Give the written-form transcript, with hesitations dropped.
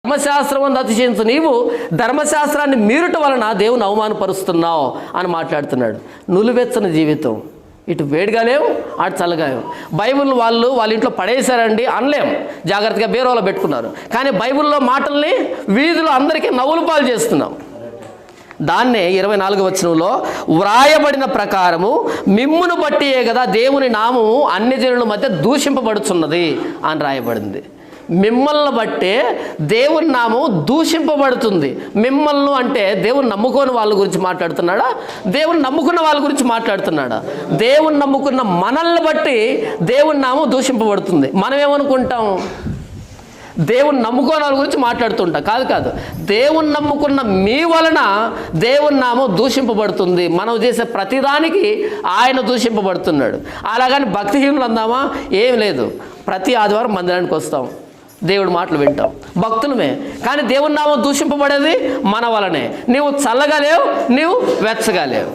ధర్మశాస్త్రం అతిశయించు నీవు ధర్మశాస్త్రాన్ని మీరుట వలన దేవుని అవమానపరుస్తున్నావు అని మాట్లాడుతున్నాడు. నులివెచ్చని జీవితం, ఇటు వేడిగా లేవు అటు చల్లగా లేవు. బైబిల్ వాళ్ళ ఇంట్లో పడేశారండి అనలేం, జాగ్రత్తగా బీరువాలో పెట్టుకున్నారు. కానీ బైబిల్లో మాటల్ని వీధిలో అందరికీ నవ్వుల పాలు చేస్తున్నాం. దాన్నే 24వ వచనంలో వ్రాయబడిన ప్రకారము మిమ్మును బట్టియే కదా దేవుని నామము అన్ని జనుల మధ్య దూషింపబడుచున్నది అని రాయబడింది. మిమ్మల్ని బట్టే దేవుని నామం దూషింపబడుతుంది. మిమ్మల్ని అంటే దేవుని నమ్ముకోని వాళ్ళ గురించి మాట్లాడుతున్నాడా, దేవుని నమ్ముకున్న వాళ్ళ గురించి మాట్లాడుతున్నాడా? దేవుని నమ్ముకున్న మనల్ని బట్టి దేవుని నామం దూషింపబడుతుంది. మనం ఏమనుకుంటాం? దేవుని నమ్ముకోని వాళ్ళ గురించి మాట్లాడుతుంటా. కాదు, దేవుని నమ్ముకున్న మీ వలన దేవుని నామం దూషింపబడుతుంది. మనం చేసే ప్రతిదానికి ఆయన దూషింపబడుతున్నాడు. అలాగని భక్తిహీనులు అందామా? ఏం లేదు. ప్రతి ఆదివారం మందిరానికి వస్తాం, దేవుడి మాటలు వింటాం, భక్తులమే. కానీ దేవుని నామం దూషింపబడేది మన వలనే. నీవు చల్లగా లేవు, నీవు వెచ్చగా లేవు.